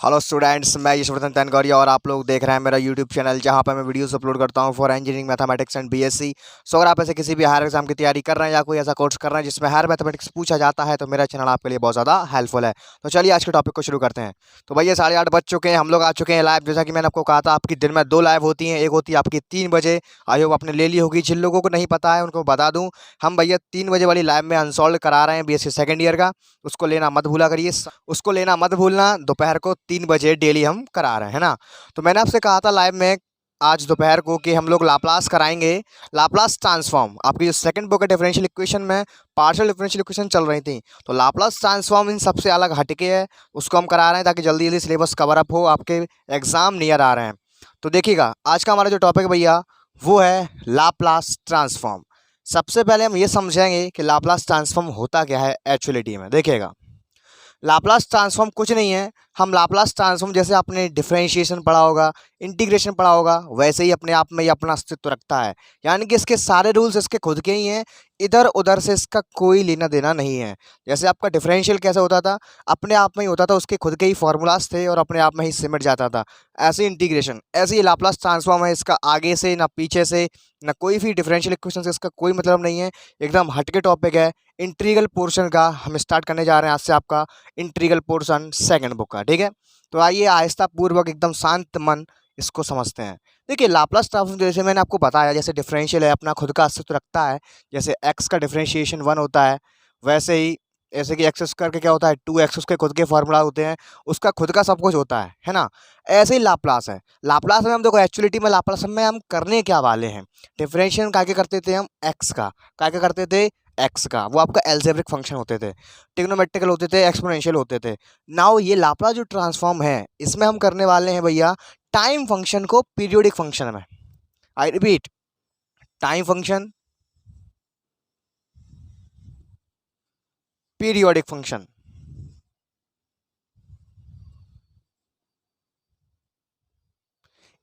Hello students, मैं यशवर्धन तनगौरिया और आप लोग देख रहे हैं मेरा यूट्यूब चैनल जहां पर मैं वीडियोस अपलोड करता हूं for engineering mathematics and BSc. So अगर आप ऐसे किसी भी हायर एग्जाम की तैयारी कर रहे हैं या कोई ऐसा कोर्स कर रहे हैं जिसमें हायर मैथमेटिक्स पूछा जाता है तो मेरा चैनल आपके लिए बहुत ज़्यादा हेल्पफुल है। तो चलिए आज के टॉपिक को शुरू करते हैं। तो भैया 8:30 बज चुके हैं, हम लोग आ चुके हैं लाइव। जैसा कि मैंने आपको कहा था, आपकी दिन में 2 लाइव होती हैं। एक होती है आपकी 3 बजे, आई होप आपने ले ली होगी। जिन लोगों को नहीं पता है उनको बता दूँ, हम भैया 3 बजे वाली लाइव में अनसॉल्व करा रहे हैं बीएससी सेकेंड ईयर का। उसको लेना मत भूला करिए, उसको लेना मत भूलना। दोपहर को 3 बजे डेली हम करा रहे हैं, है ना। तो मैंने आपसे कहा था लाइव में आज दोपहर को कि हम लोग लाप्लास कराएंगे, लाप्लास ट्रांसफॉर्म। आपकी जो सेकंड बुक है डिफरेंशियल इक्वेशन में पार्शियल डिफरेंशियल इक्वेशन चल रही थी, तो लाप्लास ट्रांसफॉर्म इन सबसे अलग हटके है। उसको हम करा रहे हैं ताकि जल्दी जल्दी सिलेबस कवर अप हो, आपके एग्जाम नियर आ रहे हैं। तो देखिएगा आज का हमारा जो टॉपिक भैया वो है लाप्लास ट्रांसफॉर्म। सबसे पहले हम ये समझेंगे कि लाप्लास ट्रांसफॉर्म होता क्या है एक्चुअलिटी में। देखिएगा, लाप्लास ट्रांसफॉर्म कुछ नहीं है। हम लाप्लास ट्रांसफॉर्म जैसे आपने डिफरेंशिएशन पढ़ा होगा, इंटीग्रेशन पढ़ा होगा, वैसे ही अपने आप में ये अपना अस्तित्व रखता है। यानी कि इसके सारे रूल्स इसके खुद के ही हैं, इधर उधर से इसका कोई लेना देना नहीं है। जैसे आपका डिफरेंशियल कैसे होता था, अपने आप में ही होता था, उसके खुद के ही फॉर्मूलाज थे और अपने आप में ही सिमट जाता था। ऐसे इंटीग्रेशन, ऐसे ही लाप्लास ट्रांसफॉर्म है। इसका आगे से ना पीछे से ना कोई भी डिफरेंशियल इक्वेशन से इसका कोई मतलब नहीं है, एकदम हटके टॉपिक है। इंटीग्रल पोर्शन का हम स्टार्ट करने जा रहे हैं आज से आपका इंटीग्रल पोर्शन सेकंड बुक का, ठीक है। तो आइए आहिस्ता पूर्वक एकदम शांत मन इसको समझते हैं। देखिए लाप्लास ट्रांसफॉर्म जैसे मैंने आपको बताया, जैसे डिफरेंशियल है अपना खुद का अस्तित्व रखता है। जैसे एक्स का डिफरेंशिएशन 1 होता है, वैसे ही ऐसे कि एक्स स्क्वायर का क्या होता है 2x, उसके खुद के फॉर्मूला होते हैं, उसका खुद का सब कुछ होता है ना। ऐसे ही लाप्लास है। लाप्लास में हम देखो एक्चुअलिटी में लाप्लास में हम करने क्या वाले हैं, डिफरेंशियल का क्या करते थे हम एक्स का, क्या करते थे एक्स का, वो आपका एल्जेब्रिक फंक्शन होते थे, ट्रिग्नोमेट्रिकल होते थे, एक्सपोनेंशियल होते थे। नाउ ये लाप्लास जो ट्रांसफॉर्म है इसमें हम करने वाले हैं भैया टाइम फंक्शन को पीरियोडिक फंक्शन में। I repeat, time function periodic function.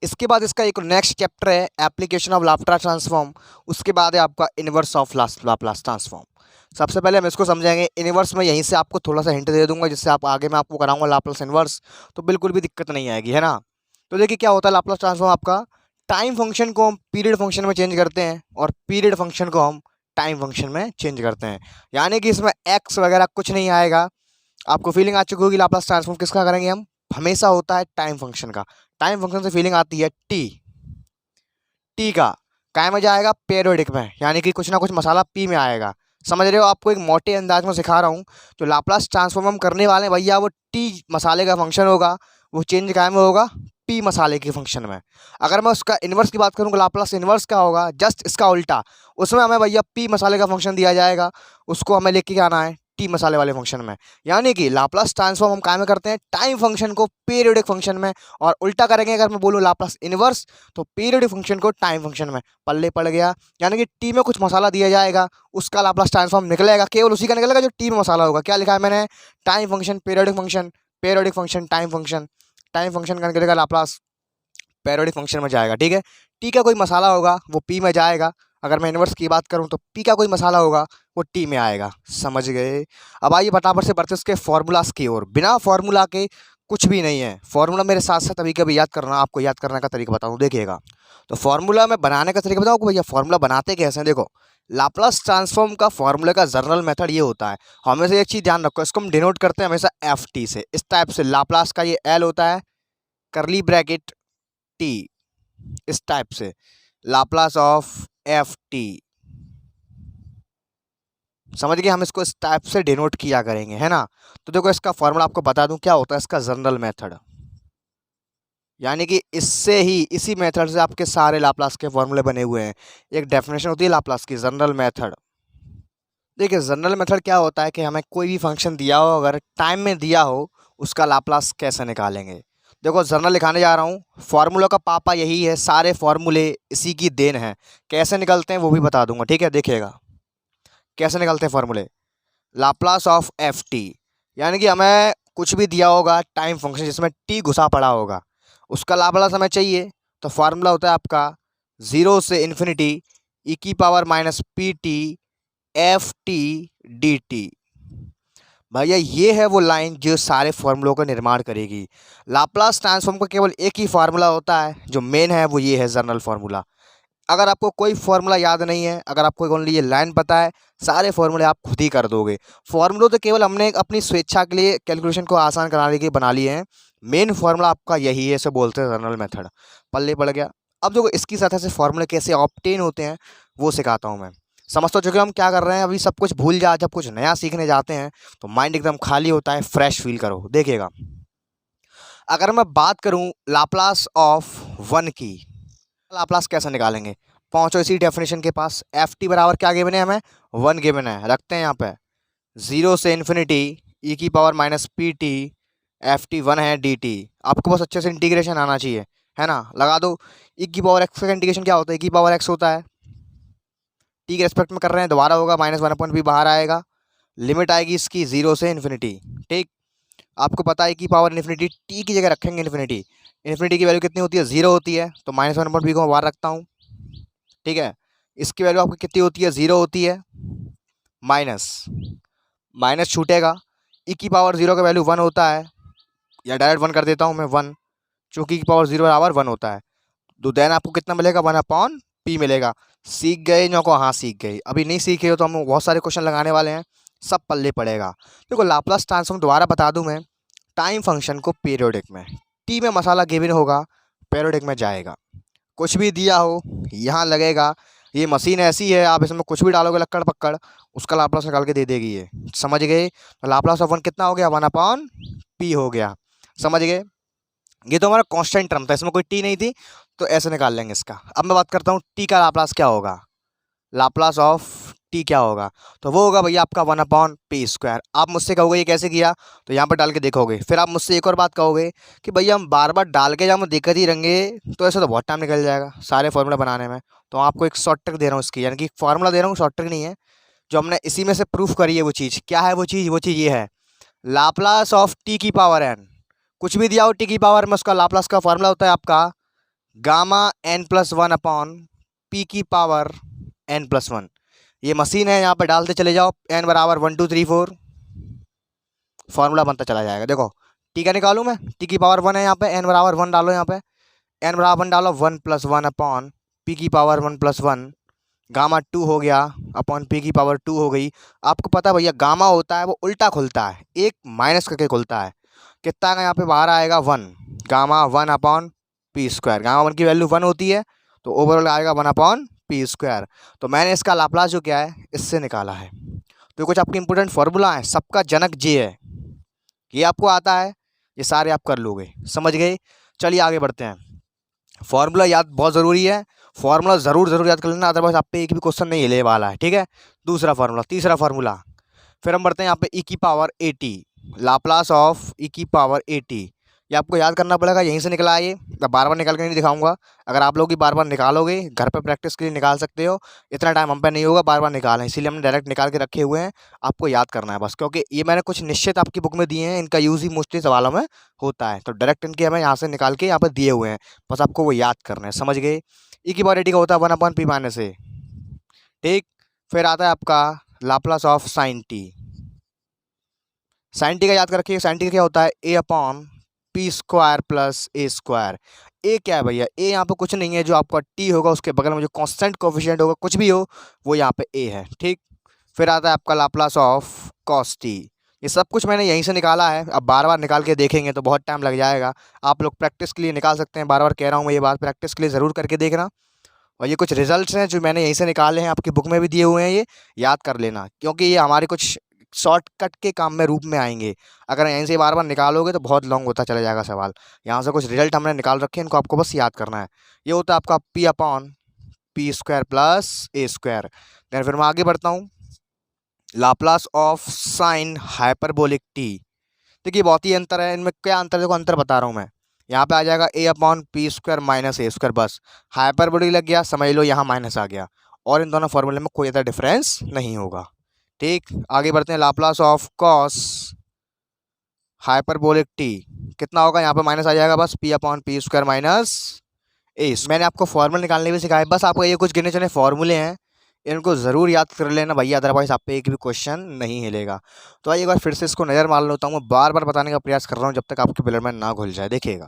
इसके बाद इसका एक नेक्स्ट चैप्टर है एप्लीकेशन ऑफ लाप्लास ट्रांसफॉर्म। उसके बाद है आपका इनवर्स ऑफ लाप्लास ट्रांसफॉर्म। सबसे पहले हम इसको समझेंगे इनवर्स में, यहीं से आपको थोड़ा सा हिंट दे दूंगा जिससे आप आगे मैं आपको कराऊंगा लाप्लास इनवर्स, तो बिल्कुल भी दिक्कत नहीं आएगी, है ना। तो देखिए क्या होता है लाप्लास ट्रांसफॉर्म आपका, टाइम फंक्शन को हम पीरियड फंक्शन में चेंज करते हैं और पीरियड फंक्शन को हम टाइम फंक्शन में चेंज करते हैं। यानी कि इसमें एक्स वगैरह कुछ नहीं आएगा। आपको फीलिंग आ चुकी होगी लाप्लास ट्रांसफॉर्म किसका करेंगे हम, हमेशा होता है टाइम फंक्शन का। टाइम फंक्शन से फीलिंग आती है टी, टी का काय में जाएगा पेरियोडिक में, यानी कि कुछ ना कुछ मसाला पी में आएगा। समझ रहे हो, आपको एक मोटे अंदाज में सिखा रहा हूँ। जो लाप्लास ट्रांसफॉर्म हम करने वाले हैं भैया वो टी मसाले का फंक्शन होगा, वो चेंज काय में होगा पी मसाले के फंक्शन में। अगर मैं उसका इन्वर्स की बात करूँ, लाप्लास इन्वर्स क्या होगा, जस्ट इसका उल्टा। उसमें हमें भैया पी मसाले का फंक्शन दिया जाएगा, उसको हमें लेके आना है टी मसाले वाले फंक्शन में। यानी कि लाप्लास ट्रांसफॉर्म हम काय में करते हैं, टाइम फंक्शन को पीरियोडिक फंक्शन में, और उल्टा करेंगे अगर मैं बोलूँ लाप्लास इन्वर्स, तो पीरियोडिक फंक्शन को टाइम फंक्शन में। पल्ले पड़ गया, यानी कि टी में कुछ मसाला दिया जाएगा, उसका लाप्लास ट्रांसफॉर्म निकलेगा, केवल उसी का निकलेगा जो टी में मसाला होगा। क्या लिखा है मैंने, time function periodic function, periodic function time function, time function का निकलेगा लाप्लास पीरियोडिक फंक्शन में जाएगा, ठीक है। टी का कोई मसाला होगा वो पी में जाएगा। अगर मैं इन्वर्स की बात करूं तो पी का कोई मसाला होगा वो टी में आएगा। समझ गए। अब आइए फटाफट से बढ़ते उसके फॉर्मूलाज की ओर। बिना फॉर्मूला के कुछ भी नहीं है। फॉर्मूला मेरे साथ साथ अभी कभी याद करना, आपको याद करने का तरीका बताऊं, देखिएगा। तो फॉर्मूला में बनाने का तरीका बताऊं आपको भैया, फॉर्मूला बनाते कैसे हैं। देखो लाप्लास ट्रांसफॉर्म का फॉर्मूले का जनरल मेथड ये होता है, हमेशा एक चीज़ ध्यान रखो, इसको हम डिनोट करते हैं हमेशा एफ टी से। इस टाइप से लाप्लास का ये एल होता है, करली ब्रैकेट टी, इस टाइप से लाप्लास ऑफ एफ टी। समझ गए, हम इसको इस टाइप से डिनोट किया करेंगे, है ना। तो देखो इसका फॉर्मूला आपको बता दूं क्या होता है, इसका जनरल मेथड। यानी कि इससे ही, इसी मेथड से आपके सारे लाप्लास के फॉर्मूले बने हुए हैं। एक डेफिनेशन होती है लाप्लास की, जनरल मेथड। देखिए जनरल मेथड क्या होता है कि हमें कोई भी फंक्शन दिया हो, अगर टाइम में दिया हो, उसका लाप्लास कैसे निकालेंगे। देखो जनरल लिखाने जा रहा हूँ, फार्मूला का पापा यही है, सारे फार्मूले इसी की देन है। कैसे निकलते हैं वो भी बता दूंगा, ठीक है। देखिएगा कैसे निकलते हैं फार्मूले, लाप्लास ऑफ एफ टी। यानी कि हमें कुछ भी दिया होगा टाइम फंक्शन जिसमें टी घुसा पड़ा होगा, उसका लाप्लास हमें चाहिए, तो फार्मूला होता है आपका 0 से इन्फिनिटी e की power minus P T F T D T. भैया ये है वो लाइन जो सारे फार्मूलों का निर्माण करेगी। लाप्लास ट्रांसफॉर्म का केवल एक ही फार्मूला होता है जो मेन है, वो ये है जनरल फार्मूला। अगर आपको कोई फार्मूला याद नहीं है, अगर आपको ओनली ये लाइन पता है, सारे फार्मूले आप खुद ही कर दोगे। फार्मूले तो केवल हमने अपनी स्वेच्छा के लिए कैलकुलेशन को आसान कराने के लिए बना लिए हैं। मेन फार्मूला आपका यही है, इसे बोलते हैं जनरल मेथड। पल्ले पड़ गया। अब देखो इसकी सतह से फार्मूले कैसे ऑब्टेन होते हैं वो सिखाता हूँ मैं। समझ तो चुके हम क्या कर रहे हैं, अभी सब कुछ भूल जा, जब कुछ नया सीखने जाते हैं तो माइंड एकदम खाली होता है, फ्रेश फील करो। देखिएगा, अगर मैं बात करूं लाप्लास ऑफ वन की, लाप्लास कैसे निकालेंगे, पहुंचो इसी डेफिनेशन के पास। एफ टी बराबर क्या गिवन है हमें, वन गिवन है। रखते हैं यहाँ पे 0 से इन्फिनिटी ई की power minus P T, F T one है डी टी। आपको बस अच्छे से इंटीग्रेशन आना चाहिए, है ना। लगा दो। ई की पावर एक्स का इंटीग्रेशन क्या होता है, ई की पावर एक्स होता है। टी के रेस्पेक्ट में कर रहे हैं, दोबारा होगा माइनस वन अपॉइंट बी बाहर आएगा। लिमिट आएगी इसकी 0 से इन्फिनिटी। ठीक, आपको पता है कि पावर इन्फिनिटी टी की जगह रखेंगे इन्फिनिटी। इन्फिनिटी की वैल्यू कितनी होती है, 0 होती है, तो माइनस वन अपॉइंट बी को मैं बाहर रखता हूँ। ठीक है, इसकी वैल्यू आपकी कितनी होती है, 0 होती है। माइनस माइनस छूटेगा, ई की पावर 0 का वैल्यू 1 होता है, या डायरेक्ट 1 कर देता हूँ मैं 1, चूँकि ई की पावर 0 बराबर 1 होता है। तो देन आपको कितना मिलेगा, 1 अपॉन पी मिलेगा। सीख गए नो को, हाँ सीख गए। अभी नहीं सीखे हो तो हम बहुत सारे क्वेश्चन लगाने वाले हैं, सब पल्ले पड़ेगा। देखो लाप्लास ट्रांसफॉर्म दोबारा बता दूं मैं, टाइम फंक्शन को पीरियोडिक में, टी में मसाला गिवन होगा, पीरियोडिक में जाएगा। कुछ भी दिया हो यहाँ लगेगा। ये मशीन ऐसी है, आप इसमें कुछ भी डालोगे लक्कड़ पक्कड़, उसका लाप्लास निकाल के दे देगी ये। समझ गए, तो लाप्लास ऑफ वन कितना हो गया, 1 अपॉन पी हो गया। समझ गए, ये तो हमारा कांस्टेंट टर्म था, इसमें कोई टी नहीं थी, तो ऐसे निकाल लेंगे इसका। अब मैं बात करता हूँ टी का लाप्लास क्या होगा, लाप्लास ऑफ टी क्या होगा, तो वो होगा भैया आपका 1 अपॉन पी स्क्वायर। आप मुझसे कहोगे ये कैसे किया, तो यहाँ पर डाल के देखोगे। फिर आप मुझसे एक और बात कहोगे कि भैया हम बार बार डाल के जब हम दिक्कत ही रहेंगे तो ऐसे तो बहुत टाइम निकल जाएगा सारे फार्मूला बनाने में। तो आपको एक शॉर्ट ट्रिक दे रहा हूँ इसकी, यानी कि फार्मूला दे रहा हूँ, शॉर्ट ट्रिक नहीं है, जो हमने इसी में से प्रूफ करी है। वो चीज़ क्या है, वो चीज़ ये है, लाप्लास ऑफ टी की पावर एन। कुछ भी दिया हो टी की पावर में, उसका लाप्लास का फार्मूला होता है आपका gamma n plus one upon p की पावर एन प्लस वन। ये मशीन है, यहाँ पे डालते चले जाओ, एन बराबर 1 2 3 4, फार्मूला बनता चला जाएगा। देखो टी का निकालूँ मैं, टी की पावर 1 है यहाँ पे, एन बराबर 1 डालो, यहाँ पे एन बराबर 1 डालो, 1 प्लस 1 अपॉन पी की पावर 1 प्लस 1, गामा 2 हो गया अपॉन पी की पावर 2 हो गई। आपको पता है भैया गामा होता है वो उल्टा खुलता है, एक माइनस करके खुलता है। कितना का यहाँ पे बाहर आएगा 1, gamma 1 upon P square. Gamma 1 की वैल्यू 1 होती है, तो ओवरऑल आएगा 1 अपॉन पी स्क्वायर। तो मैंने इसका लाप्लास जो क्या है इससे निकाला है। तो कुछ आपके इंपॉर्टेंट फार्मूला है, सबका जनक जे है, ये आपको आता है, ये सारे आप कर लोगे। समझ गए, चलिए आगे बढ़ते हैं। फार्मूला याद बहुत ज़रूरी है, फार्मूला ज़रूर याद कर लेना, अदरवाइज आप पे एक भी क्वेश्चन नहीं हिलने वाला है। ठीक है, दूसरा फार्मूला, तीसरा फार्मूला। फिर हम बढ़ते हैं यहाँ पे ई की power A T, Laplace of E की पावर ए टी। ये आपको याद करना पड़ेगा, यहीं से निकला है ये, मैं बार बार निकाल के नहीं दिखाऊंगा। अगर आप लोग भी बार बार निकालोगे, घर पे प्रैक्टिस के लिए निकाल सकते हो, इतना टाइम हम पे नहीं होगा बार बार निकालें, इसीलिए हमने डायरेक्ट निकाल के रखे हुए हैं। आपको याद करना है बस, क्योंकि ये मैंने कुछ निश्चित आपकी बुक में दिए हैं, इनका यूज़ ही मोस्टली सवालों में होता है, तो डायरेक्ट इनके हमें यहाँ से निकाल के यहाँ पर दिए हुए हैं, बस आपको वो याद करना है। समझ गए, ई की पावर ए टी का होता है 1 अपॉन पी माइनस ए। ठीक, फिर आता है आपका Laplace of sine t. Sine t का याद कर रखिए, साइन टी का क्या होता है, ए upon P square plus A square. ए क्या है भैया, ए यहाँ पे कुछ नहीं है, जो आपका टी होगा उसके बगल में जो कांस्टेंट कोफिशिएंट होगा कुछ भी हो वो यहाँ पे ए है। ठीक, फिर आता है आपका लाप्लास ऑफ कॉस टी। ये सब कुछ मैंने यहीं से निकाला है, अब बार बार निकाल के देखेंगे तो बहुत टाइम लग जाएगा। आप लोग प्रैक्टिस के लिए निकाल सकते हैं, बार बार कह रहा हूँ मैं ये बात, प्रैक्टिस के लिए ज़रूर करके देखना। और ये कुछ रिजल्ट्स हैं जो मैंने यहीं से निकाले हैं, आपकी बुक में भी दिए हुए हैं, ये याद कर लेना, क्योंकि ये हमारे कुछ शॉर्टकट के काम में रूप में आएंगे। अगर यहीं से बार बार निकालोगे तो बहुत लॉन्ग होता चला जाएगा सवाल। यहाँ से कुछ रिजल्ट हमने निकाल रखे हैं, इनको आपको बस याद करना है। ये होता है आपका P upon P square plus A square. Then फिर मैं आगे बढ़ता हूँ, Laplace of sine hyperbolic T. देखिए बहुत ही अंतर है इनमें, क्या अंतर, देखो अंतर बता रहा हूँ मैं। यहाँ पे आ जाएगा ए upon P square minus A square, बस हाइपरबोलिक लग गया, समझ लो यहाँ माइनस आ गया, और इन दोनों फॉर्मूले में कोई ऐसा डिफरेंस नहीं होगा। ठीक, आगे बढ़ते हैं, Laplace of cos hyperbolic T कितना होगा, यहाँ पे माइनस आ जाएगा, बस P upon P square minus A. मैंने आपको फॉर्मूला निकालने भी सिखाया, बस आपको ये कुछ गिने चुने फॉर्मूले हैं, इनको ज़रूर याद कर लेना भैया, अदरवाइज़ आप पे एक भी क्वेश्चन नहीं हिलेगा। तो आइए एक बार फिर से इसको नज़र मार लेता हूँ। मैं बार-बार बताने का प्रयास कर रहा हूँ जब तक आपके ब्लड में ना घुल जाए। देखिएगा,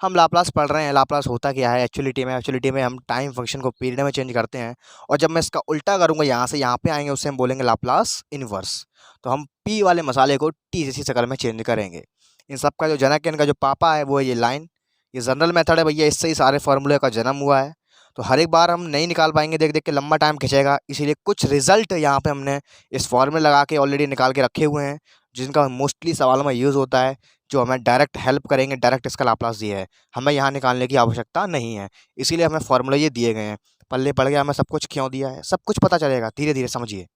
हम लाप्लास पढ़ रहे हैं। लाप्लास होता क्या है एक्चुअलिटी में हम टाइम फंक्शन को पीरियड में चेंज करते हैं, और जब मैं इसका उल्टा करूँगा यहाँ से यहाँ पे आएँगे, उससे हम बोलेंगे लाप्लास इनवर्स। तो हम पी वाले मसाले को टी जैसी शक्ल में चेंज करेंगे। इन सब का जो जनक है, इनका जो पापा है, वो है ये लाइन। ये जनरल मेथड है भैया, इससे ही सारे फार्मूले का जन्म हुआ है। तो हर एक बार हम नहीं निकाल पाएंगे, देख देख के लंबा टाइम खिंचेगा, इसीलिए कुछ रिजल्ट यहाँ पे हमने इस फॉर्मूले लगा के ऑलरेडी निकाल के रखे हुए हैं, जिनका मोस्टली सवालों में यूज़ होता है, जो हमें डायरेक्ट हेल्प करेंगे। डायरेक्ट इसका लाप्लास दिया है, हमें यहाँ निकालने की आवश्यकता नहीं है, इसीलिए हमें फॉर्मूले ये दिए गए हैं। पल्ले पड़ गया, हमें सब कुछ क्यों दिया है, सब कुछ पता चलेगा धीरे धीरे, समझिए।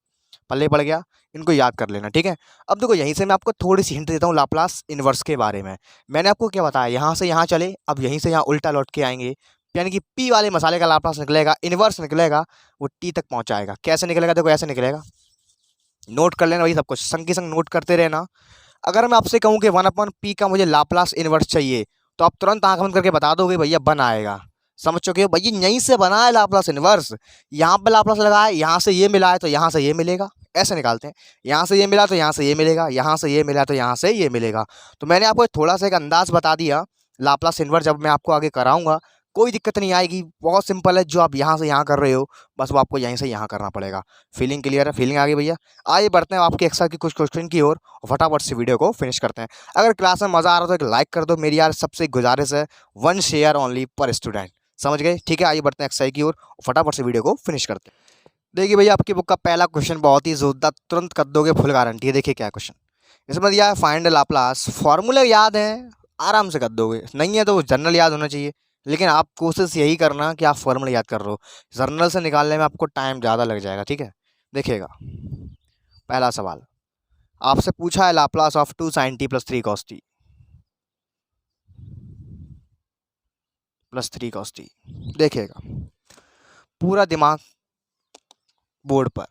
पल्ले पड़ गया, इनको याद कर लेना, ठीक है। अब देखो, यहीं से मैं आपको थोड़ी सी हिंट देता हूँ लाप्लास इन्वर्स के बारे में। मैंने आपको क्या बताया, यहाँ से यहाँ चले, अब यहीं से यहाँ उल्टा लौट के आएंगे, यानी कि पी वाले मसाले का लाप्लास निकलेगा, इन्वर्स निकलेगा, वो टी तक पहुँचाएगा। कैसे निकलेगा, देखो ऐसे निकलेगा। नोट कर लेना भाई, सब कुछ संग के संग नोट करते रहना। अगर मैं आपसे कहूँ कि 1/p का मुझे लाप्लास इन्वर्स चाहिए, तो आप तुरंत आंख बंद करके बता दोगे भैया बन आएगा। समझ चुके हो भैया, यहीं से बना है लाप्लास इन्वर्स। यहाँ पे लाप्लास लगा है, यहाँ से ये मिला है तो यहाँ से ये मिलेगा, ऐसे निकालते हैं। यहाँ से ये मिला तो यहाँ से ये मिलेगा, यहाँ से ये मिला तो यहाँ से ये मिलेगा। तो मैंने आपको थोड़ा सा एक अंदाज बता दिया लाप्लास इन्वर्स। जब मैं आपको आगे कराऊंगा कोई दिक्कत नहीं आएगी, बहुत सिंपल है। जो आप यहाँ से यहाँ कर रहे हो, बस वो आपको यहीं से यहाँ करना पड़ेगा। फीलिंग क्लियर है, फीलिंग आ गई भैया। आइए बढ़ते हैं आपके एक्सरसाइज की कुछ क्वेश्चन की ओर, और फटाफट से वीडियो को फिनिश करते हैं। अगर क्लास में मज़ा आ रहा हो तो एक लाइक कर दो, मेरी यार सबसे गुजारिश है, 1 शेयर ओनली पर स्टूडेंट, समझ गए, ठीक है। आइए बढ़ते हैं एक्सरसाइज की ओर, फटाफट से वीडियो को फिनिश करते हैं। देखिए भैया, आपकी बुक का पहला क्वेश्चन बहुत ही जोरदार, तुरंत कर दोगे, फुल गारंटी है। देखिए क्या क्वेश्चन इसमें दिया है, फाइंड लाप्लास। फॉर्मूले याद है, आराम से कर दोगे, नहीं है तो जनरल याद होना चाहिए, लेकिन आप कोशिश यही करना कि आप फॉर्मूले याद कर रहे हो। जर्नल से निकालने में आपको टाइम ज़्यादा लग जाएगा, ठीक है। देखिएगा, पहला सवाल आपसे पूछा है, Laplace of 2 sin t + 3 cos t + 3 cos t। देखिएगा, पूरा दिमाग बोर्ड पर,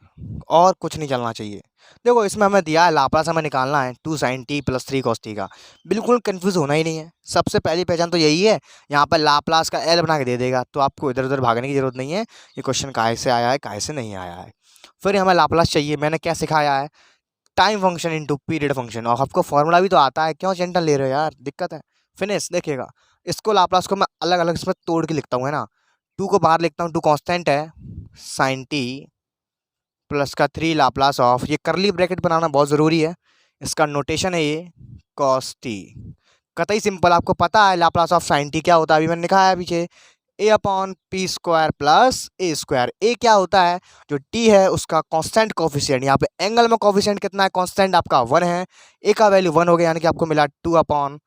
और कुछ नहीं चलना चाहिए। देखो, इसमें हमें दिया है लाप्लास, हमें निकालना है 2 sin t + 3 cos t का। बिल्कुल कंफ्यूज होना ही नहीं है, सबसे पहली पहचान तो यही है। यहाँ पर लाप्लास का एल बना के दे देगा, तो आपको इधर उधर भागने की जरूरत नहीं है। ये क्वेश्चन काहे से आया है, काहे से नहीं आया है। फिर हमें लाप्लास चाहिए, मैंने क्या सिखाया है, time function into period function, और आपको फॉर्मूला भी तो आता है, क्यों टेंशन ले रहे हो यार, दिक्कत है। फिनिश। देखिएगा, इसको लाप्लास को मैं अलग अलग इसमें तोड़ के लिखता हूँ, है ना। 2 को बाहर लिखता हूँ, 2 कांस्टेंट है, sin t प्लस का 3 लाप्लास ऑफ, ये करली ब्रैकेट बनाना बहुत ज़रूरी है, इसका नोटेशन है ये cos t। कतई सिंपल, आपको पता है लाप्लास ऑफ sin t क्या होता है, अभी मैंने लिखा है पीछे, a/p² + a²। ए क्या होता है, जो t है उसका कांस्टेंट कोफिशिएंट, यहाँ पे एंगल में कोफिशिएंट कितना है, कांस्टेंट आपका 1 है, a का वैल्यू 1 हो गया, यानी कि आपको मिला 2/p²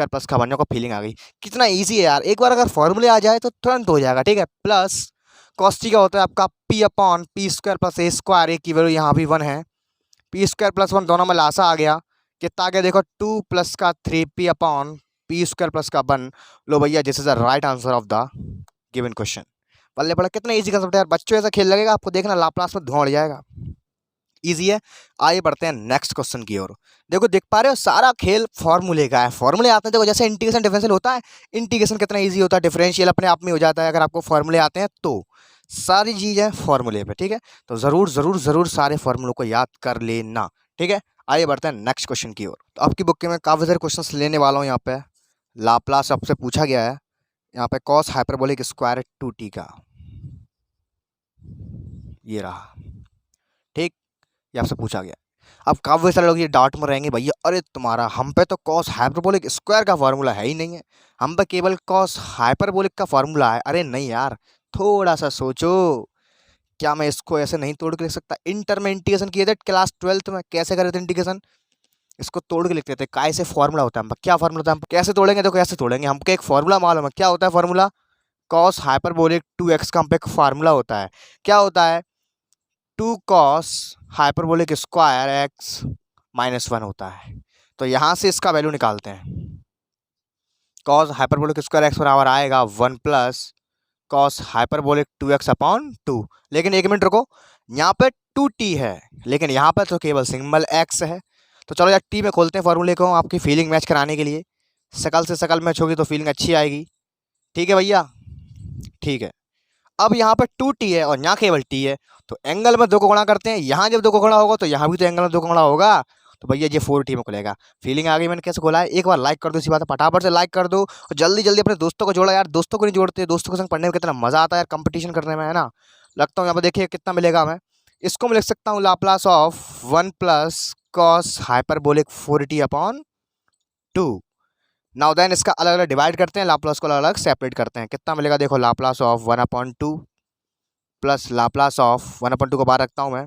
प्लस का 1 को फीलिंग आ गई। कितना ईजी है यार, एक बार अगर फॉर्मूले आ जाए तो तुरंत हो जाएगा, ठीक है। प्लस cos t का होता है आपका p/p² + a², ए की वैल्यू यहाँ भी 1 है, p² + 1 दोनों में लासा आ गया, कितना आ गया देखो, 2 + का 3 p/p² + का 1। लो भैया, this is the right answer of the given question. बल्ले बड़ा, कितना इजी कंसेप्ट है यार, बच्चों ऐसा खेल लगेगा आपको, देखना लाप्लास में धुआं उड़ जाएगा, ईजी है। आइए बढ़ते हैं नेक्स्ट क्वेश्चन की ओर। देखो, देख पा रहे हो, सारा खेल फॉर्मूले का है, फॉर्मूले आते हैं। देखो, जैसे इंटीग्रेशन डिफरेंशियल होता है, इंटीग्रेशन कितना इजी होता है, डिफरेंशियल अपने आप में हो जाता है अगर आपको फॉर्मूले आते हैं तो। सारी चीज़ है फॉर्मूले पे, ठीक है। तो ज़रूर ज़रूर ज़रूर सारे फॉर्मूलों को याद कर लेना, ठीक है। आइए बढ़ते हैं नेक्स्ट क्वेश्चन की ओर। तो आपकी बुक के मैं काफ़ी सारे क्वेश्चन लेने वाला हूँ। यहाँ पे लाप्लास आपसे पूछा गया है, यहाँ पे कॉस हाइपरबोलिक स्क्वायर 2t का, ये रहा, ठीक, ये आपसे पूछा गया। अब काफ़ी सारे लोग ये डाउट में रहेंगे, भैया अरे तुम्हारा, हम पे तो कॉस हाइपरबोलिक स्क्वायर का फार्मूला है ही नहीं है, हम पे केवल कॉस हाइपरबोलिक का फार्मूला है। अरे नहीं यार, थोड़ा सा सोचो, क्या मैं इसको ऐसे नहीं तोड़ के लिख सकता। इंटर में इंटीग्रेशन किए थे क्लास 12th में, कैसे करे थे इंटीग्रेशन, इसको तोड़ के लिखते थे, काय से फार्मूला होता है, हम क्या फार्मूला होता है, हम कैसे तोड़ेंगे, तो कैसे तोड़ेंगे, हमको एक फार्मूला मालूम है, क्या होता है फार्मूला, कॉस हाइपरबोलिक 2x का हम पे एक फार्मूला होता है, क्या होता है, 2 cos हाइपरबोलिक स्क्वायर x -1 होता है। तो यहाँ से इसका वैल्यू निकालते हैं, cos हाइपरबोलिक स्क्वायर x बराबर आएगा 1 + cos हाइपरबोलिक 2x/2। लेकिन एक मिनट रुको, यहाँ पे 2t है, लेकिन यहाँ पर तो केवल सिंबल x है। तो चलो यार, t में खोलते हैं फॉर्मूले को, आपकी फीलिंग मैच कराने के लिए। शकल से शकल मैच होगी तो फीलिंग अच्छी आएगी, ठीक है भैया, ठीक है। अब यहाँ पर 2t है और यहाँ केवल t है, तो एंगल में 2 को गुणा करते हैं। यहाँ जब 2 को गुणा होगा तो यहाँ भी तो एंगल में 2 को गुणा होगा, तो भैया ये 4t में खुलेगा। फीलिंग आ गई मैंने कैसे खोला है? एक बार लाइक कर दो, इसी बात है, फटाफट से लाइक कर दो और जल्दी जल्दी अपने दोस्तों को जोड़ो यार। दोस्तों को नहीं जोड़ते, दोस्तों के संग पढ़ने में कितना मजा आता है यार, कंपटीशन करने में, है ना। लगता हूँ यहाँ पर देखिए कितना मिलेगा हमें। इसको मैं लिख सकता हूँ Laplace of 1 plus cos hyperbolic 4t upon 2। Now then इसका अलग अलग डिवाइड करते हैं, लाप्लास को अलग अलग सेपरेट करते हैं। कितना मिलेगा देखो, Laplace of 1/2 plus Laplace of 1/2 को बाहर रखता हूँ मैं,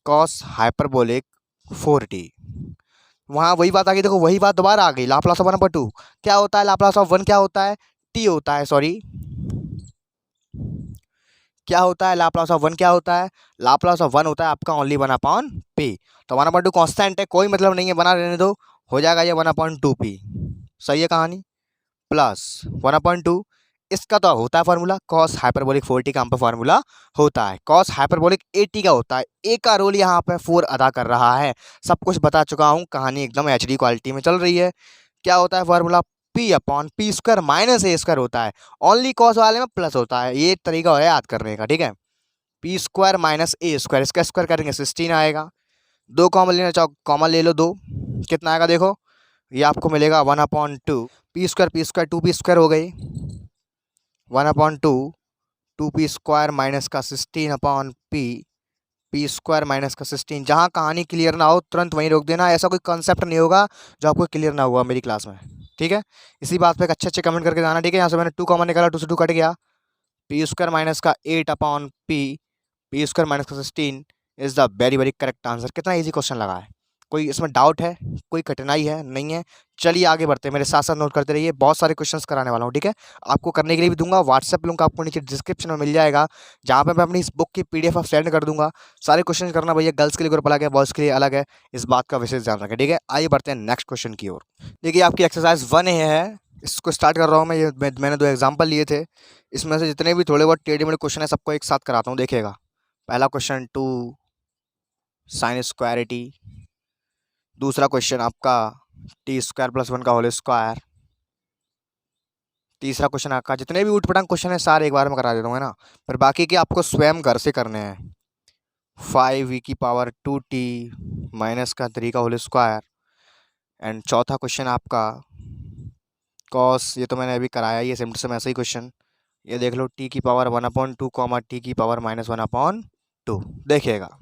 कॉस हाइपरबोलिक 4t। वहाँ वही बात आ गई, देखो वही बात दोबारा आ गई। लाप्लास ऑफ 1/2 क्या होता है, लाप्लास ऑफ 1 क्या होता है, t होता है, सॉरी क्या होता है, लाप्लास ऑफ 1 क्या होता है, लाप्लास ऑफ 1 होता है आपका ओनली 1/p। तो 1/2 कांस्टेंट है, कोई मतलब नहीं है, बना रहने दो, हो जाएगा ये 1/2p। सही है कहानी। प्लस 1/2 इसका तो होता है फार्मूला, कॉस हाइपरबोलिक 4t का हम पे फार्मूला होता है, कॉस हाइपरबोलिक 8t का होता है। ए का रोल यहाँ पे 4 अदा कर रहा है। सब कुछ बता चुका हूँ, कहानी एकदम एचडी क्वालिटी में चल रही है। क्या होता है formula, p upon P square minus A square होता है। ओनली कॉस वाले में प्लस होता है, ये तरीका है याद करने का, ठीक है। P square minus A square, इसका स्क्वायर करेंगे 16 आएगा। 2 कॉमन लेना चाहो कॉमन ले लो, 2 कितना आएगा देखो, ये आपको मिलेगा 1/2 पी स्क्वायर 2 पी स्क्वायर हो गई 1/2 2p स्क्वायर माइनस का 16/p पी स्क्वायर माइनस का 16। जहाँ कहानी क्लियर ना हो तुरंत वहीं रोक देना, ऐसा कोई कंसेप्ट नहीं होगा जो आपको क्लियर ना हुआ मेरी क्लास में, ठीक है। इसी बात पे एक अच्छे कमेंट करके जाना, ठीक है। यहाँ से मैंने 2 कॉमन निकाला, 2 से 2 कट गया, पी स्क्वायर माइनस का 8/p पी स्क्वायर माइनस का 16 is the very very correct answer. कितना इजी क्वेश्चन लगा है, कोई इसमें डाउट है, कोई कठिनाई है, नहीं है। चलिए आगे बढ़ते हैं, मेरे साथ साथ नोट करते रहिए, बहुत सारे क्वेश्चंस कराने वाला हूँ, ठीक है। आपको करने के लिए भी दूंगा, व्हाट्सएप लिंक आपको नीचे डिस्क्रिप्शन में मिल जाएगा, जहाँ पे मैं अपनी इस बुक की PDF आप सेंड कर दूंगा। सारे क्वेश्चन करना भैया, गर्ल्स के लिए ग्रुप अलग है, बॉयज़ के लिए अलग है, इस बात का विशेष ध्यान रखें, ठीक है। आइए बढ़ते हैं नेक्स्ट क्वेश्चन की ओर। देखिए आपकी एक्सरसाइज 1A है, इसको स्टार्ट कर रहा हूँ मैं। ये मैंने 2 एग्जाम्पल लिए थे, इसमें से जितने भी थोड़े बहुत टेढ़े मेढ़े क्वेश्चन है सबको एक साथ कराता हूँ, देखिएगा। पहला क्वेश्चन 2 साइन स्क्वायर टी, दूसरा क्वेश्चन आपका t स्क्वायर प्लस 1 का होल स्क्वायर, तीसरा क्वेश्चन आपका, जितने भी ऊटपटांग क्वेश्चन है सारे एक बार में करा देता हूँ, है ना। पर बाकी के आपको स्वयं घर से करने हैं। 5e⁻2t माइनस का 3 का होल स्क्वायर, एंड चौथा क्वेश्चन आपका कॉस, ये तो मैंने अभी कराया, ये सिम्पल से ऐसा ही क्वेश्चन, ये देख लो t⁻1/2 t⁻−1/2। देखिएगा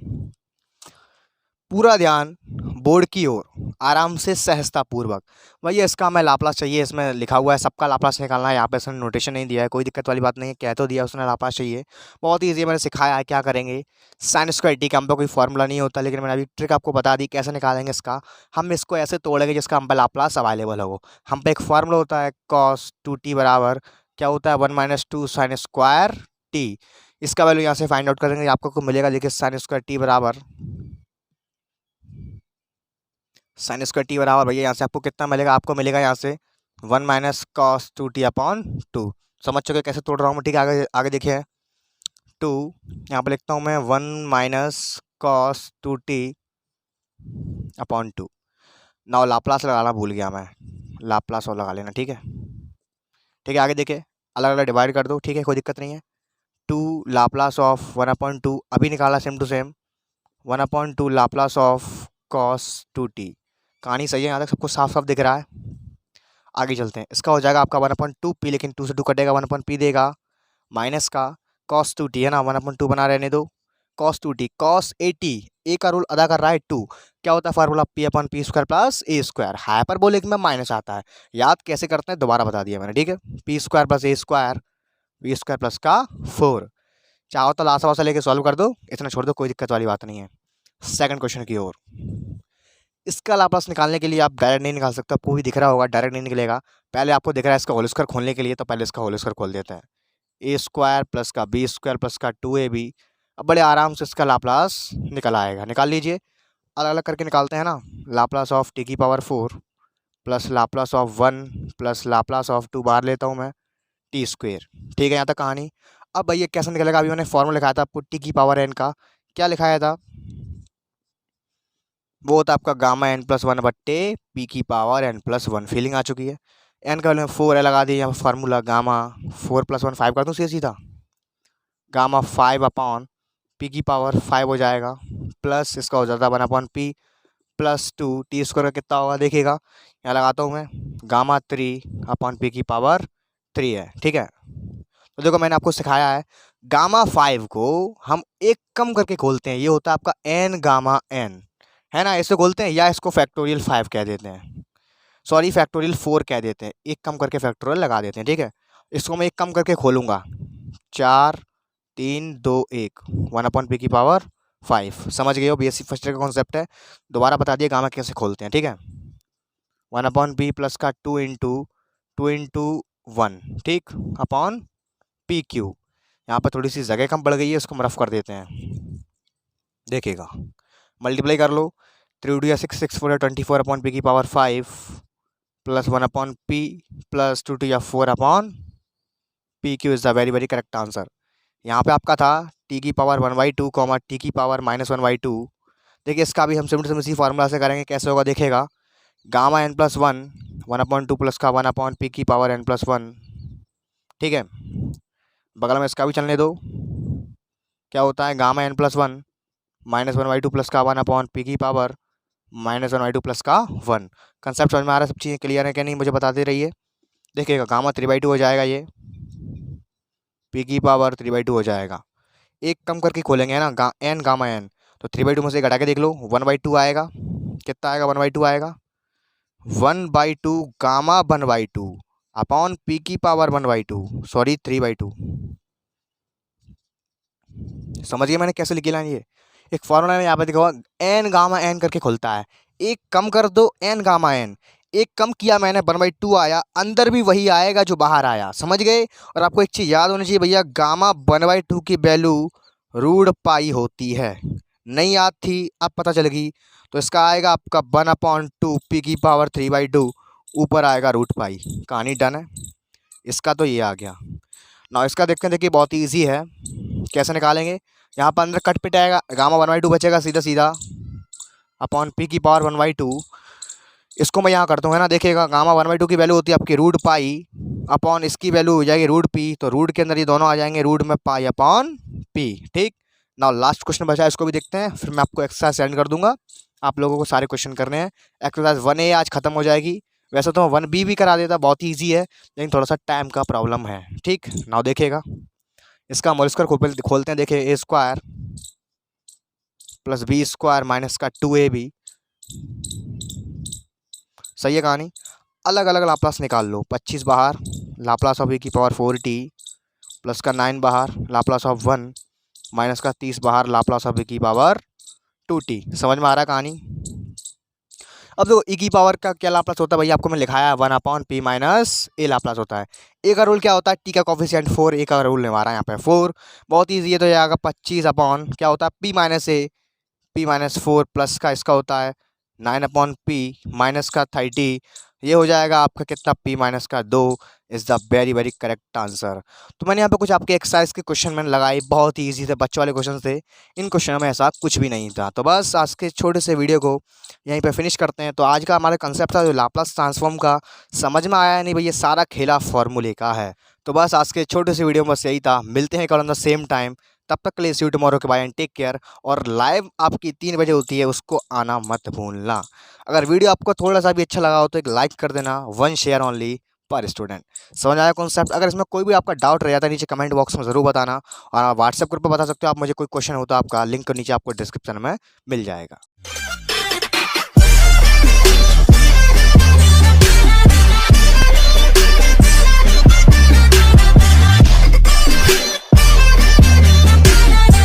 पूरा ध्यान बोर्ड की ओर, आराम से सहजता पूर्वक। भैया इसका हमें लाप्लास चाहिए, इसमें लिखा हुआ है सबका लाप्लास निकालना है, यहाँ पे इसने नोटेशन नहीं दिया है, कोई दिक्कत वाली बात नहीं है, कह तो दिया उसने लाप्लास चाहिए। बहुत ईजी, मैंने सिखाया है क्या करेंगे। साइन स्क्वायर टी का हम पे कोई फॉर्मूला नहीं होता, लेकिन मैंने अभी ट्रिक आपको बता दी कैसे निकालेंगे इसका। हम इसको ऐसे तोड़ेंगे जिसका हम पे लाप्लास अवेलेबल हो। हम पे एक फॉर्मूला होता है कॉस 2t बराबर क्या होता है 1 - 2 साइन स्क्वायर टी। इसका वैल्यू यहाँ से फाइंड आउट करेंगे, आपको मिलेगा, देखिए साइन स्क्वायर टी बराबर साइन स्क्वायर टी बराबर भैया यहाँ से आपको कितना मिलेगा, आपको मिलेगा यहाँ से 1 - cos 2t/2। समझ चुके कैसे तोड़ रहा हूँ मैं, ठीक है। आगे आगे देखिए 2, यहाँ पे लिखता हूँ मैं 1 - cos 2t/2। नाउ लाप्लास लगाना भूल गया मैं, लाप्लास और लगा लेना, ठीक है। ठीक है आगे देखिए, अलग अलग डिवाइड कर दो, ठीक है, कोई दिक्कत नहीं है। 2 लाप्लास ऑफ 1/2 अभी निकाला same to same, 1/2 Laplace of cos 2t। कहानी सही है, यहाँ तक सबको साफ साफ दिख रहा है। आगे चलते हैं, इसका हो जाएगा आपका 1/2p, लेकिन 2 से 2 कटेगा, 1/p देगा, माइनस का cos 2t है ना, 1/2 बना रहने दो, cos 2t cos 80, ए का रोल अदा कर रहा है 2। क्या होता है formula, p/p square plus A square, hyperbolic में माइनस आता है। याद कैसे करते हैं दोबारा बता दिया मैंने, ठीक है। p square plus A square, b square plus का 4। चाहो तो लासा वासा लेके सॉल्व कर दो, इतना छोड़ दो, कोई दिक्कत वाली बात नहीं है। सेकंड क्वेश्चन की ओर, इसका लाप्लास निकालने के लिए आप डायरेक्ट नहीं निकाल सकते, आपको भी दिख रहा होगा डायरेक्ट नहीं निकलेगा। पहले आपको दिख रहा है इसका होल स्क्वायर खोलने के लिए, तो पहले इसका होल स्क्वायर खोल देते हैं, ए स्क्वायर प्लस का बी स्क्वायर प्लस का 2ab। अब बड़े आराम से इसका लाप्लास निकल आएगा, निकाल लीजिए, अलग अलग करके निकालते हैं ना। Laplace of t⁻4 plus Laplace of 1 plus Laplace of 2 बाहर लेता हूँ मैं, टी स्क्वेयर, ठीक है यहाँ तक कहानी। अब भैया कैसे निकलेगा, अभी मैंने फॉर्मूला लिखाया था आपको t⁻n का, क्या लिखाया था, वो होता है आपका गामा n+1/p⁻n+1। फीलिंग आ चुकी है, n का वैल्यू 4 है, लगा दिया यहाँ फार्मूला गामा 4 + 1 5 कर दूँ सीधा सीधा, गामा 5 अपॉन पी की पावर 5 हो जाएगा, प्लस इसका हो जाता है 1/p प्लस 2 टी स्क्वायर का कितना होगा देखिएगा, यहाँ लगाता हूँ मैं, गामा 3 अपॉन पी की पावर 3 है। ठीक है, तो देखो मैंने आपको सिखाया है, गामा 5 को हम एक कम करके खोलते हैं, ये होता है आपका एन गामा एन, है ना, इसको खोलते हैं, या इसको फैक्टोरियल 5 कह देते हैं, सॉरी फैक्टोरियल 4 कह देते हैं, एक कम करके फैक्टोरियल लगा देते हैं। ठीक है, इसको मैं एक कम करके खोलूँगा, 4 3 2 1 1/p की पावर 5। समझ गए हो, बीएससी फर्स्ट ईयर का कॉन्सेप्ट है, दोबारा बता दिए गामा कैसे खोलते हैं। ठीक है, 1/p प्लस का 2 × 1, ठीक, अपॉन पी क्यू। यहाँ पर थोड़ी सी जगह कम पड़ गई है, इसको हम रफ कर देते हैं, देखिएगा, मल्टीप्लाई कर लो, 3 × 6 6 4 24/p की power 5 plus 1/p plus 2 × 4/p Q is the very very correct answer. यहाँ पे आपका था t की पावर 1/2 कॉमा t की पावर -1/2। देखिए इसका भी हम सिंपल इसी फार्मूला से करेंगे, कैसे होगा देखिएगा, गामा n प्लस 1 1/2 प्लस का 1/p की पावर n प्लस 1। ठीक है, बगल में इसका भी चलने दो, क्या होता है गामा n प्लस 1 -1/2 प्लस का 1/p की पावर -1/2 प्लस का 1। कंसेप्ट समझ में आ रहा है, सब चीज़ें क्लियर है क्या नहीं मुझे बताते रहिए। देखिएगा गामा 3/2 हो जाएगा, ये p की पावर 3/2 हो जाएगा, एक कम करके खोलेंगे है ना, एन गामा एन, तो 3/2 में से घटा के देख लो, 1/2 आएगा, कितना आएगा 1/2 आएगा, 1/2 गामा 1/2 अपॉन पी की पावर 1/2, सॉरी 3/2। समझिए मैंने कैसे लिखी लाइन, ये एक फॉर्मूला में यहाँ पे देखो, एन गामा एन करके खुलता है, एक कम कर दो एन गामा एन, एक कम किया मैंने 1/2 आया, अंदर भी वही आएगा जो बाहर आया, समझ गए। और आपको एक चीज़ याद होनी चाहिए भैया, गामा 1/2 की वैल्यू √π होती है, नहीं याद थी अब पता चल गई, तो इसका आएगा आपका 1/2 पी की पावर 3/2, ऊपर आएगा √π। कहानी डन है, इसका तो ये आ गया ना। इसका देखते हैं, देखिए बहुत ही ईजी है, कैसे निकालेंगे, यहाँ पर अंदर कट पिट आएगा, गामा 1/2 बचेगा सीधा सीधा अपॉन पी की पावर 1/2, इसको मैं यहाँ करता हूँ है ना, देखिएगा गामा 1/2 की वैल्यू होती है आपकी √π अपॉन इसकी वैल्यू हो जाएगी √p, तो रूट के अंदर ये दोनों आ जाएंगे, रूट में पाई अपॉन p। ठीक, ना लास्ट क्वेश्चन बचा है, इसको भी देखते हैं, फिर मैं आपको एक्सरसाइज सेंड कर दूंगा, आप लोगों को सारे क्वेश्चन करने हैं। एक्सरसाइज 1A आज खत्म हो जाएगी, वैसे तो 1B भी करा देता, बहुत ही ईजी है, लेकिन थोड़ा सा टाइम का प्रॉब्लम है। ठीक, ना देखिएगा इसका मोल स्क्वायर खोलते हैं, देखिए a² प्लस b² माइनस का 2ab, सही है कहानी। अलग अलग लाप्लास निकाल लो, 25 बाहर लाप्लास ऑफ e की पावर 4t प्लस का 9 बाहर लाप्लास ऑफ 1 माइनस का 30 बाहर लाप्लास ऑफ e की पावर 2t। समझ में आ रहा है कहानी। अब देखो e की पावर का क्या लाप्लास होता है भैया, आपको मैं लिखाया है 1/p माइनस a लाप्लास होता है। ए का रूल क्या होता है, t का कॉफिशिएंट 4, a का रूल हमारा यहाँ पे 4, बहुत ईजी है, तो ये आएगा 25 अपॉन क्या होता है p minus a, p minus 4 plus का इसका होता है 9/p माइनस का 30, ये हो जाएगा आपका कितना p माइनस का 2 is the very very correct answer. तो मैंने यहाँ पे कुछ आपके एक्सरसाइज के क्वेश्चन मैंने लगाए, बहुत ही ईजी थे, बच्चों वाले क्वेश्चन थे, इन क्वेश्चनों में ऐसा कुछ भी नहीं था। तो बस आज के छोटे से वीडियो को यहीं पे फिनिश करते हैं। तो आज का हमारा कंसेप्ट था जो लाप्लास ट्रांसफॉर्म का, समझ में आया नहीं भैया, सारा खेला फॉर्मूले का है। तो बस आज के छोटे से वीडियो में बस यही था, मिलते हैं कल ऑन द सेम टाइम, तब तक के लिए सी यू टुमारो के बाय एंड टेक केयर। और लाइव आपकी 3 बजे होती है, उसको आना मत भूलना। अगर वीडियो आपको थोड़ा सा भी अच्छा लगा हो तो एक लाइक कर देना, 1 शेयर ओनली पर स्टूडेंट। समझ आया कॉन्सेप्ट, अगर इसमें कोई भी आपका डाउट रह जाता है नीचे कमेंट बॉक्स में ज़रूर बताना, और व्हाट्सएप ग्रुप पर बता सकते हो आप मुझे, कोई क्वेश्चन हो तो आपका लिंक नीचे आपको डिस्क्रिप्शन में मिल जाएगा।